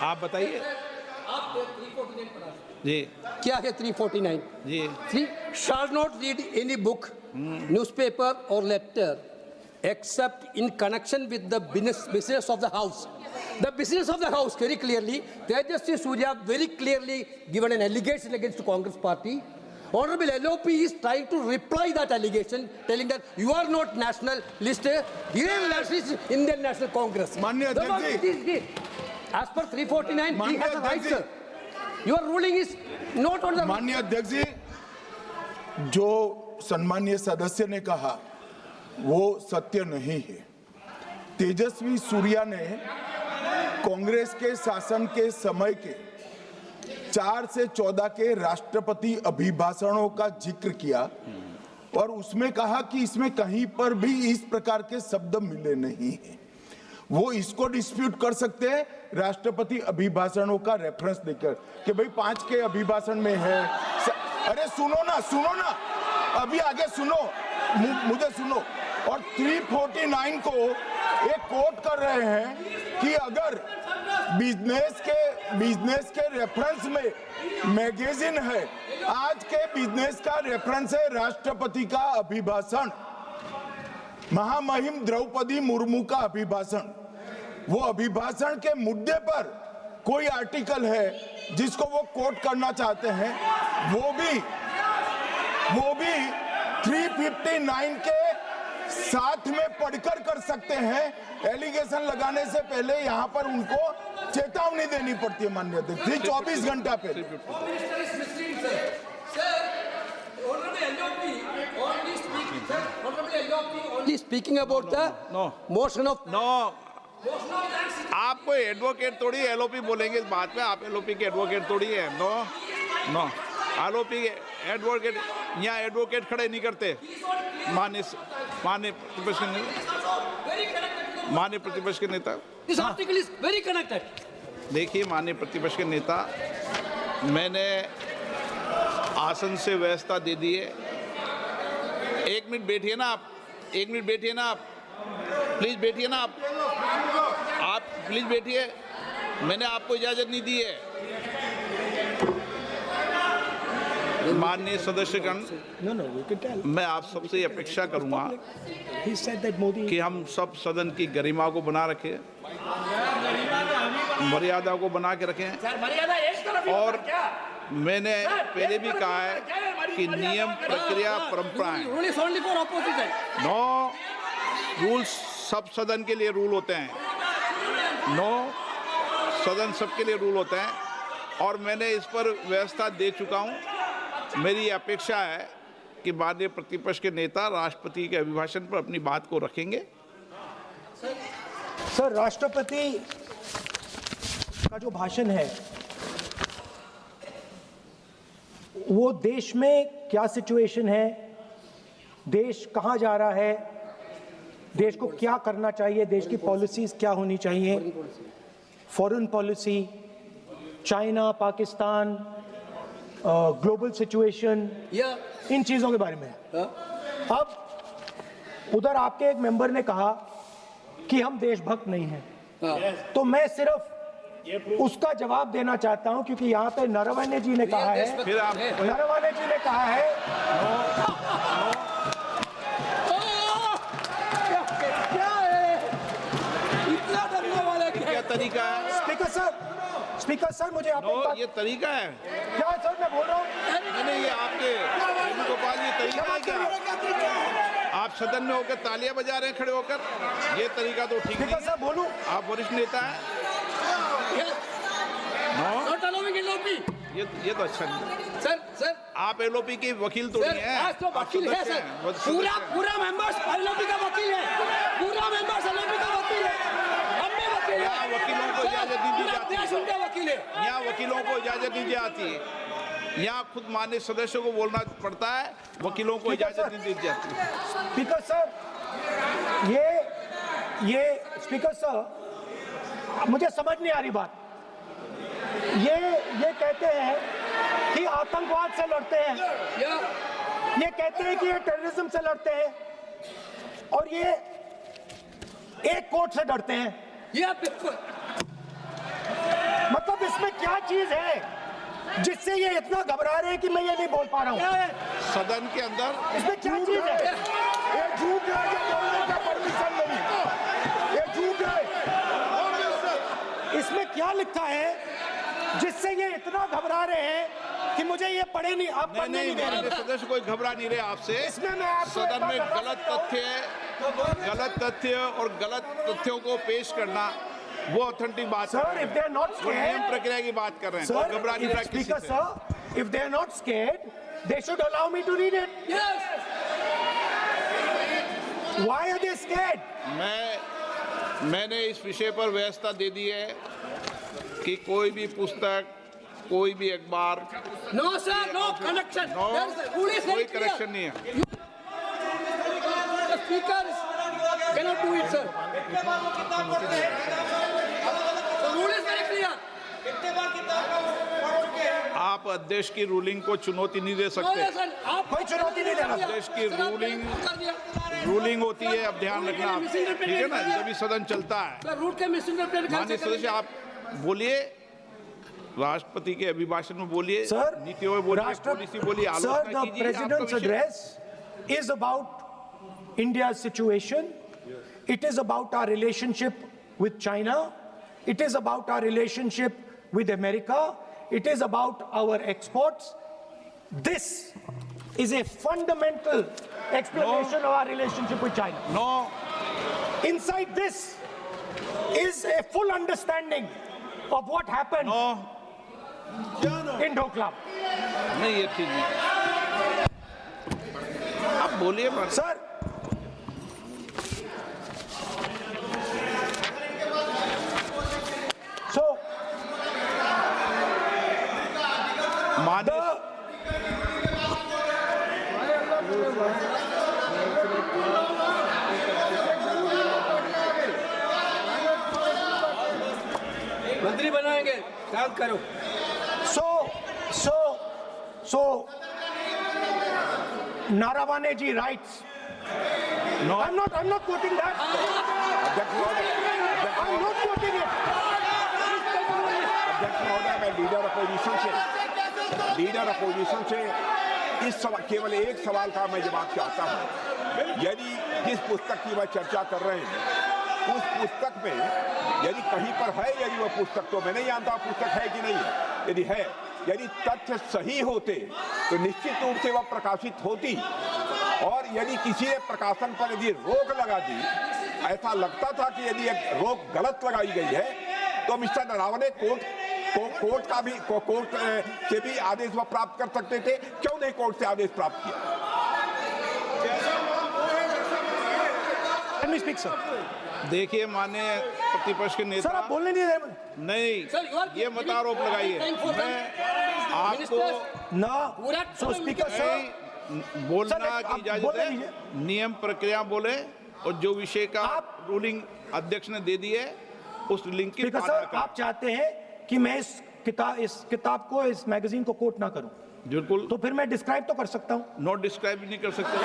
आप बताइए जी, क्या है 349 जी। 3 shall not read any book, newspaper or letter except in connection with the business of the house. The business of the house, very clearly, Tejasvi Surya very clearly given an allegation against the Congress party. Honorable LOP is trying to reply that allegation, telling that you are not nationalist, Indian nationalist, Indian National Congress. माननीय अध्यक्ष जी, As per 349, he has a right, sir. Your ruling is not on the. माननीय अध्यक्ष जी, जो सम्मानीय सदस्य ने कहा वो सत्य नहीं है। तेजस्वी सूर्या ने कांग्रेस के शासन के समय के 4 से 14 के राष्ट्रपति अभिभाषणों का जिक्र किया और उसमें कहा कि इसमें कहीं पर भी इस प्रकार के शब्द मिले नहीं हैं। वो इसको डिस्प्यूट कर सकते हैं राष्ट्रपति अभिभाषणों का रेफरेंस देकर कि भाई 5 के अभिभाषण में है। अरे सुनो ना, अभी आगे सुनो, मुझे सुनो। और 349 को एक कोट कर रहे हैं कि अगर बिजनेस के रेफरेंस में मैगजीन है, आज के बिजनेस का रेफरेंस है राष्ट्रपति का अभिभाषण, महामहिम द्रौपदी मुर्मू का अभिभाषण। वो अभिभाषण के मुद्दे पर कोई आर्टिकल है जिसको वो कोट करना चाहते हैं, वो भी 359 के साथ में पढ़कर कर सकते हैं। एलिगेशन लगाने से पहले यहाँ पर उनको चेतावनी देनी पड़ती है माननीय अध्यक्ष, 24 घंटा पहले। Speaking about the motion of आप कोई एडवोकेट थोड़ी एलओपी बोलेंगे इस बात में, आप एलओपी के एडवोकेट थोड़ी है। नो एलओपी के एडवोकेट यहाँ एडवोकेट खड़े नहीं करते। माननीय प्रतिपक्ष के नेता, this article is very connected. देखिए माननीय प्रतिपक्ष के नेता, मैंने आसन से व्यवस्था दे दी है। 1 मिनट बैठिए ना आप, 1 मिनट बैठिए ना आप, प्लीज बैठिए ना आप प्लीज बैठिए। मैंने आपको इजाजत नहीं दी है। माननीय सदस्यगण, मैं आप सबसे अपेक्षा करूंगा कि हम सब सदन की गरिमा को बना रखें, मर्यादा को बना के रखें। और मैंने पहले भी कहा है कि नियम, प्रक्रिया, परंपराएं, नो रूल्स सब सदन के लिए रूल होते हैं, सदन सबके लिए रूल होते हैं। और मैंने इस पर व्यवस्था दे चुका हूं। मेरी अपेक्षा है कि माननीय प्रतिपक्ष के नेता राष्ट्रपति के अभिभाषण पर अपनी बात को रखेंगे। सर, राष्ट्रपति का जो भाषण है वो देश में क्या सिचुएशन है, देश कहां जा रहा है, देश को क्या करना चाहिए, देश की पॉलिसीज क्या होनी चाहिए, foreign policy, China, Pakistan, global situation, इन चीजों के बारे में। अब उधर आपके एक मेंबर ने कहा कि हम देशभक्त नहीं हैं, तो मैं सिर्फ उसका जवाब देना चाहता हूं क्योंकि यहाँ पे नरवणे जी ने कहा है, नरवणे जी ने कहा है क्या तरीका है? स्पीकर सर मुझे ये तरीका है क्या सर, मैं बोल रहा हूँ नहीं, ये आपके वेणुगोपाल, ये तरीका है क्या? आप सदन में होकर तालियां बजा रहे हैं खड़े होकर, ये तरीका तो ठीक नहीं है। बोलूं, आप वरिष्ठ नेता हैं। ये तो अच्छा नहीं। सर आप एलओपी के वकील तो नहीं है, तो वकील है सर, पूरा मेंबर्स एलओपी का वकील है, पूरा मेंबर्स एलओपी का वकील है, हम भी वकील हैं। यहाँ वकीलों को इजाजत नहीं दी जाती देश उनका वकील है, यहाँ वकीलों को इजाजत नहीं दी जाती है। यहाँ खुद माननीय सदस्यों को बोलना पड़ता है, वकीलों को इजाजत नहीं दी जाती। स्पीकर सर, ये स्पीकर सर, मुझे समझ नहीं आ रही बात। ये कहते हैं कि आतंकवाद से लड़ते हैं, ये कहते हैं कि ये टेररिज्म से लड़ते हैं, और ये एक कोर्ट से डरते हैं। क्या चीज है जिससे ये इतना घबरा रहे हैं कि मैं ये नहीं बोल पा रहा हूँ? सदन के अंदर इसमें क्या चीज है? ये झूठ है, ये बोलने का परमिशन नहीं, ये झूठ है। इसमें क्या लिखा है जिससे ये इतना घबरा रहे हैं कि मुझे ये पढ़े नहीं, आप नहीं पढ़ने नहीं, नहीं दे माननीय रहे? सदस्य कोई घबरा नहीं रहे आपसे। इसमें मैं आपको सदन में एक बात गलत बता तथ्य है, गलत तथ्य और गलत तथ्यों को पेश करना वो ऑथेंटिक बात Sir, if they are not वो नियम scared, प्रक्रिया की बात कर रहे हैं। sir, कोई घबरा नहीं रहा if, किसी speaker, से। sir, if they are not scared, they should allow me to read it. Yes. Why are they scared? मैंने इस विषय पर व्यवस्था दे दी है कि कोई भी पुस्तक, कोई भी अखबार, No, sir, no connection. No There is a rule is कोई very clear. करेक्शन नहीं है। The speaker cannot do it, sir. The rule is very clear. आप अध्यक्ष की रूलिंग को चुनौती नहीं दे No, सकते। listen, आप कोई चुनौती नहीं देना। देश की रूलिंग होती है, अब ध्यान रखना आप, ठीक है ना, जब भी सदन चलता है। सर रूट के मिसइंटरप्रेट माननीय सदस्य आप बोलिए, राष्ट्रपति के अभिभाषण में बोलिए, Sir, नीतियों में बोलिए, पॉलिसी बोलिए, Sir, आलोचना the कीजिए। president's आपका विषय- address is about India's situation. It is about our relationship with China. It is about our relationship with America. It is about our exports. This is a fundamental explanation of our relationship with China. No, Inside this is a full understanding of what happened no, in Doklam. नहीं ये चीज नहीं। आप बोलिए बस। Sir, so माननीय मंत्री बनाएंगे, काम करो। So, Naravane ji writes. No, I'm not quoting that. अध्यक्ष महोदय, I'm not quoting it. अध्यक्ष महोदय, मैं लीडर अपोजिशन से इस केवल एक सवाल का मैं जवाब चाहता हूं। यदि जिस पुस्तक की मैं चर्चा कर रहे हैं उस पुस्तक में यदि कहीं पर है, यदि वह पुस्तक, तो मैं नहीं जानता पुस्तक है कि नहीं है, यदि है, यदि तथ्य सही होते तो निश्चित रूप से वह प्रकाशित होती, और यदि किसी ने प्रकाशन पर यदि रोक लगा दी, ऐसा लगता था कि यदि एक रोक गलत लगाई गई है, तो मिस्टर नरावने कोर्ट से भी आदेश वह प्राप्त कर सकते थे। क्यों नहीं कोर्ट से आदेश प्राप्त किया? Let me speak, sir. देखिए माननीय प्रतिपक्ष के Sir, नेता, आप बोलने नहीं दे रहे। Sir, you नहीं are ये मत आरोप लगाइए। मैं आपको No. So, Speaker, sir. नहीं बोलना Sir, की आप इजाजत बोलने है, दीजिए। नियम प्रक्रिया बोले, और जो विषय का आप- रूलिंग अध्यक्ष ने दे दी है उस लिंक की स्पीकर पालना सर, करें। आप चाहते हैं कि मैं इस किताब को, इस मैगजीन को कोट ना करूं, बिल्कुल, तो फिर मैं डिस्क्राइब तो कर सकता हूं। नोट डिस्क्राइब नहीं कर सकते।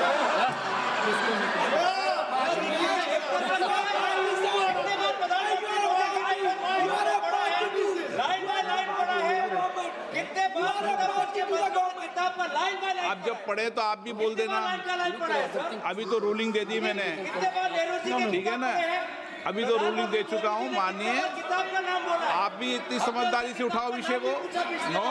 आप जब पढ़े तो आप भी बोल देना। अभी तो रूलिंग दे दी मैंने, ठीक है ना, अभी तो रूलिंग दे चुका हूँ। मानिए आप भी इतनी समझदारी से उठाओ विषय को। नो,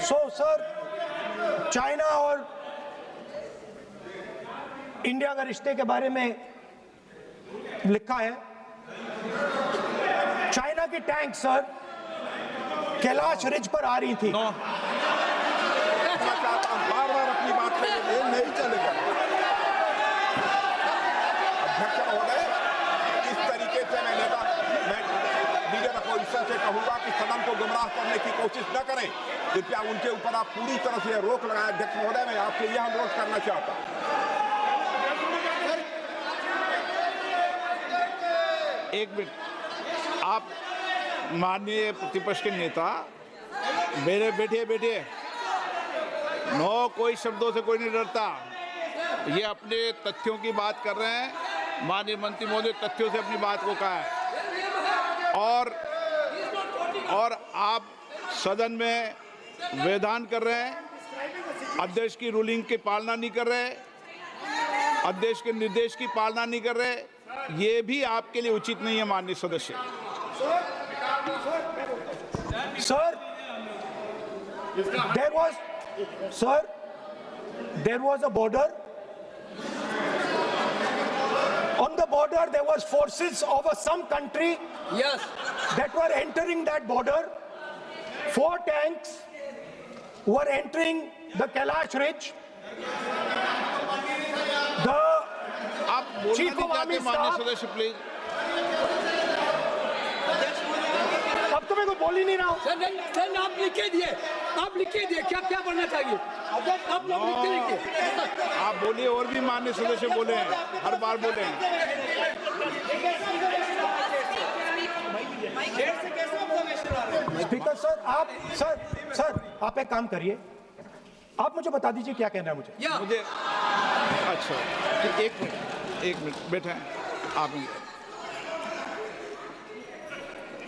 सो सर, चाइना और इंडिया का रिश्ते के बारे में लिखा है, चाइना की टैंक सर कैलाश रिज पर आ रही थी। नो, बार-बार अपनी बात पे ये नहीं चलेगा। अध्यक्ष महोदय, इस तरीके से मैं लीडर अपोजिशन से कहूंगा कि सदन को गुमराह करने की कोशिश न करें। कृपया उनके ऊपर आप पूरी तरह से रोक लगाएं। अध्यक्ष महोदय, मैं आपसे यह अनुरोध करना चाहता हूं। एक मिनट, आप माननीय प्रतिपक्ष के नेता, मेरे बैठिए। नो, कोई शब्दों से कोई नहीं डरता। ये अपने तथ्यों की बात कर रहे हैं। माननीय मंत्री महोदय तथ्यों से अपनी बात को कहा है। और आप सदन में वेदान कर रहे हैं, अध्यक्ष की रूलिंग की पालना नहीं कर रहे, अध्यक्ष के निर्देश की पालना नहीं कर रहे, ये भी आपके लिए उचित नहीं है माननीय सदस्य। Sir, there was a border. On the border, there was forces of some country Yes. that were entering that border. 4 tanks were entering the Kailash Ridge. The आप बोलना Chief नहीं of Army चाहते माननीय Staff- सदस्य, please. अब तो मैं को बोल ही नहीं रहा हूं। सर आप लिख के दिए, क्या क्या बनना चाहिए आप लोग लिख के लिखिए। आप बोलिए, और भी माननीय सदस्य बोले हैं, हर बार बोले हैं। स्पीकर सर आप एक काम करिए, आप मुझे बता दीजिए क्या कहना है मुझे। या मुझे अच्छा, एक मिनट बैठे हैं आप।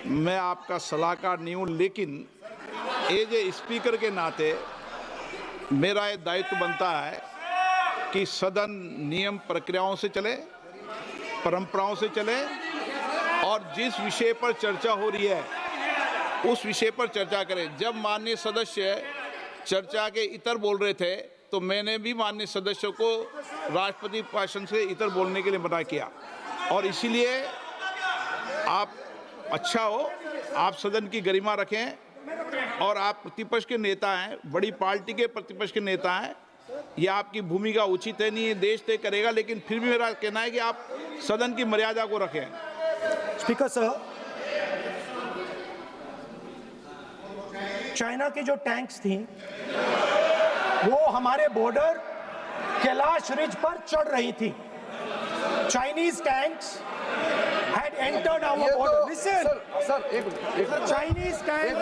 मैं आपका सलाहकार नहीं हूँ, लेकिन एज ए स्पीकर के नाते मेरा ये दायित्व बनता है कि सदन नियम प्रक्रियाओं से चले, परंपराओं से चले, और जिस विषय पर चर्चा हो रही है उस विषय पर चर्चा करें। जब माननीय सदस्य चर्चा के इतर बोल रहे थे तो मैंने भी माननीय सदस्यों को राष्ट्रपति भाषण से इतर बोलने के लिए मना किया, और इसीलिए आप अच्छा हो, आप सदन की गरिमा रखें, और आप प्रतिपक्ष के नेता हैं, बड़ी पार्टी के प्रतिपक्ष के नेता हैं, ये आपकी भूमिका उचित है नहीं, देश तय करेगा, लेकिन फिर भी मेरा कहना है कि आप सदन की मर्यादा को रखें। स्पीकर सर, चाइना की जो टैंक्स थी वो हमारे बॉर्डर कैलाश रिज पर चढ़ रही थी। Chinese tanks had entered our border. Listen, sir एक Chinese tanks.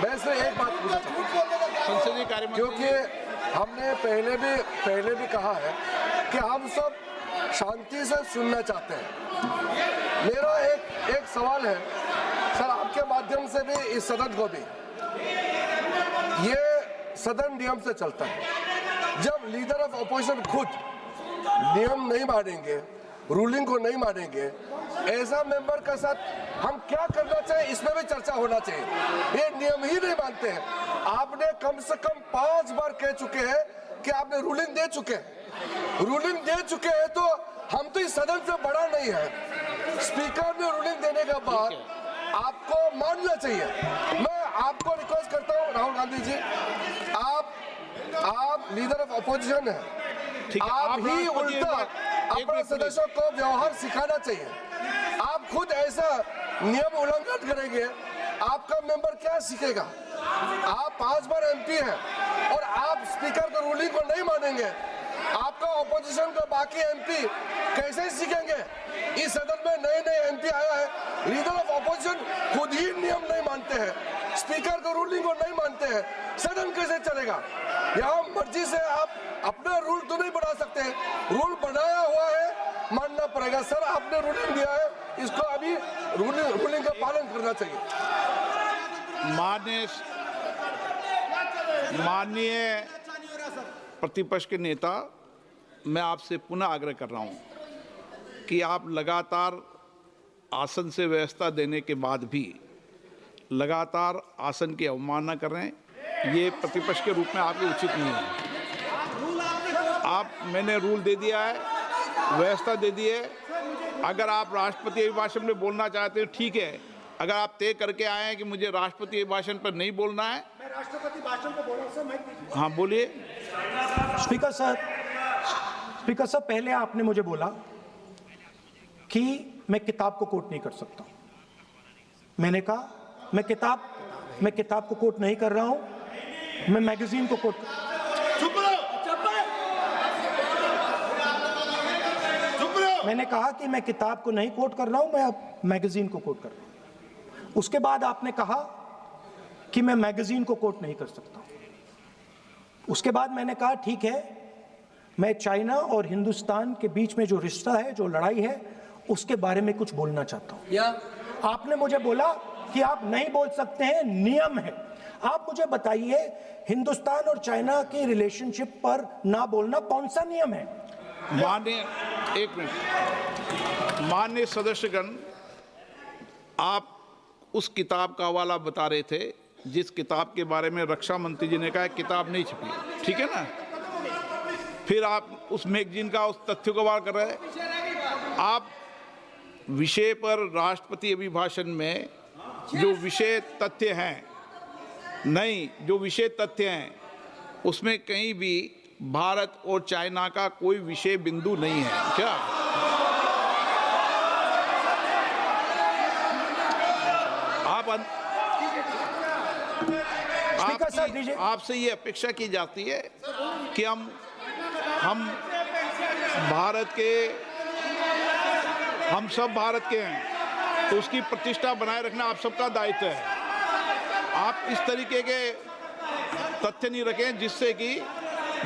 मैं से एक बात पूछना चाहता हूं, संसदीय कार्य मंत्री, क्योंकि हमने पहले भी कहा है कि हम सब शांति से सुनना चाहते हैं। मेरा एक सवाल है सर, आपके माध्यम से भी इस सदन को भी, ये सदन नियम से चलता है। जब लीडर ऑफ अपोजिशन खुद नियम नहीं मानेंगे, रूलिंग को नहीं मानेंगे, ऐसा मेंबर के साथ हम क्या करना चाहिए, इसमें भी चर्चा होना चाहिए। ये नियम ही नहीं मानते हैं। आपने कम से कम 5 बार कह चुके हैं कि आपने रूलिंग दे चुके हैं, तो हम तो इस सदन से बड़ा नहीं है। स्पीकर ने रूलिंग देने के बाद आपको मानना चाहिए। मैं आपको रिक्वेस्ट करता हूँ राहुल गांधी जी, आप लीडर ऑफ अपोजिशन है, ठीक है, आप ही राष्ट्रपति उल्टा एक अपने मिनट, सदस्यों को व्यवहार सिखाना चाहिए। आप खुद ऐसा नियम उल्लंघन करेंगे, आपका मेंबर क्या सीखेगा? आप 5 बार एमपी हैं और आप स्पीकर का रूलिंग को नहीं मानेंगे, आपका ऑपोजिशन का बाकी एमपी कैसे सीखेंगे? इस सदन में नए एमपी आया है, लीडर ऑफ ऑपोजिशन खुद ही नियम नहीं मानते हैं, स्पीकर का रूलिंग को नहीं मानते हैं, सदन कैसे चलेगा? यहाँ मर्जी से आप अपना रूल तो नहीं बना सकते, रूल बनाया हुआ है, मानना पड़ेगा। सर आपने रूलिंग दिया है, इसको अभी रूलिंग का पालन करना चाहिए। माननीय प्रतिपक्ष के नेता, मैं आपसे पुनः आग्रह कर रहा हूं कि आप लगातार आसन से व्यवस्था देने के बाद भी लगातार आसन की अवमानना कर रहे हैं, ये प्रतिपक्ष के रूप में आपके उचित नहीं है। मैंने रूल दे दिया है, व्यवस्था दे दी है। अगर आप राष्ट्रपति अभिभाषण में बोलना चाहते हैं ठीक है, अगर आप तय करके आए हैं कि मुझे राष्ट्रपति अभिभाषण पर नहीं बोलना है, मैं राष्ट्रपति भाषण को बोल रहा हूं सर। हाँ बोलिए। स्पीकर सर, पहले आपने मुझे बोला कि मैं किताब को कोट नहीं कर सकता। मैंने कहा मैं किताब को कोट नहीं कर रहा हूं, मैं मैगजीन को कोट मैंने कहा कि मैं किताब को नहीं कोट कर रहा हूं, मैं अब मैगजीन को कोट कर रहा हूं। उसके बाद आपने कहा कि मैं मैगजीन को कोट नहीं कर सकता। उसके बाद मैंने कहा ठीक है, मैं चाइना और हिंदुस्तान के बीच में जो रिश्ता है, जो लड़ाई है, उसके बारे में कुछ बोलना चाहता हूं। आपने मुझे बोला कि आप नहीं बोल सकते हैं, नियम है। आप मुझे बताइए, हिंदुस्तान और चाइना की रिलेशनशिप पर ना बोलना कौन सा नियम है? माननीय सदस्यगण, आप उस किताब का हवाला बता रहे थे जिस किताब के बारे में रक्षा मंत्री जी ने कहा किताब नहीं छपी, ठीक है ना। फिर आप उस मैगजीन का उस तथ्य को वार कर रहे हैं। आप विषय पर राष्ट्रपति अभिभाषण में जो विषय तथ्य हैं, नहीं, जो विषय तथ्य हैं उसमें कहीं भी भारत और चाइना का कोई विषय बिंदु नहीं है क्या? आपसे ये अपेक्षा की जाती है कि हम सब भारत के हैं, तो उसकी प्रतिष्ठा बनाए रखना आप सबका दायित्व है। आप इस तरीके के तथ्य नहीं रखें जिससे कि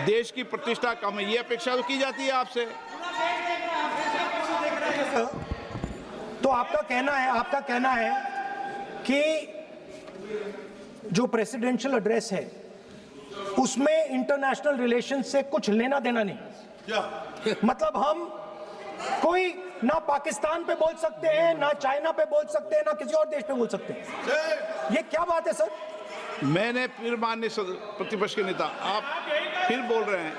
देश की प्रतिष्ठा कम है, ये अपेक्षा तो की जाती है आपसे। तो आपका कहना है कि जो प्रेसिडेंशियल एड्रेस है उसमें इंटरनेशनल रिलेशन से कुछ लेना देना नहीं। मतलब हम कोई ना पाकिस्तान पे बोल सकते हैं, ना चाइना पे बोल सकते हैं, ना किसी और देश पे बोल सकते हैं। ये क्या बात है सर? मैंने फिर माननीय प्रतिपक्ष के नेता, आप फिर बोल रहे हैं।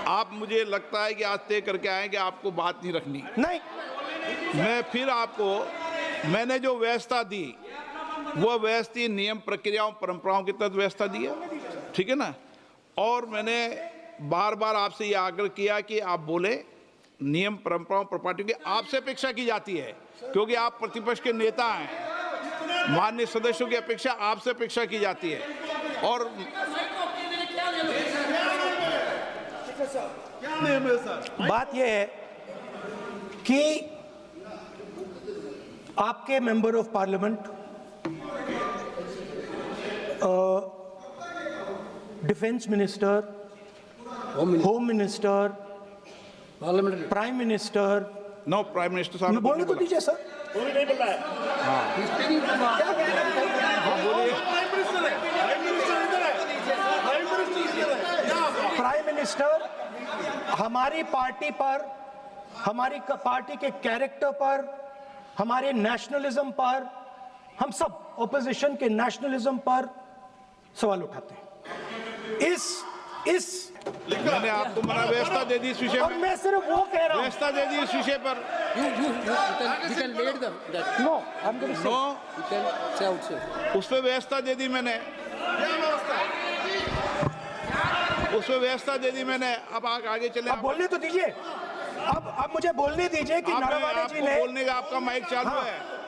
आप, मुझे लगता है कि आज तय करके आए कि आपको बात नहीं रखनी। नहीं, मैं फिर आपको, मैंने जो व्यवस्था दी वो व्यवस्था नियम, प्रक्रियाओं, परंपराओं के तहत व्यवस्था दी है, ठीक है ना। और मैंने बार बार आपसे ये आग्रह किया कि आप बोले, नियम, परंपराओं, प्रॉपर्टी की आपसे अपेक्षा की जाती है क्योंकि आप प्रतिपक्ष के नेता हैं। माननीय सदस्यों की अपेक्षा आपसे अपेक्षा की जाती है। और बात यह है कि आपके member of Parliament, defence minister, home minister, prime minister, no, prime minister साहब बोलने तो दीजिए सर। प्राइम मिनिस्टर हमारी पार्टी पर, हमारी पार्टी के कैरेक्टर पर, हमारे नेशनलिज्म पर, हम सब ऑपोजिशन के नेशनलिज्म पर सवाल उठाते हैं। इस मैंने आपको मना व्यवस्था दे दी इस विषय और पर। मैं सिर्फ वो कह रहा हूं, व्यवस्था दे दी इस विषय पर। उस पर व्यवस्था दे दी मैंने, अब आगे चले। अब बोलने तो दीजिए। अब मुझे बोलने दीजिए कि नारावाने जी ने, बोलने का आपका माइक चालू है।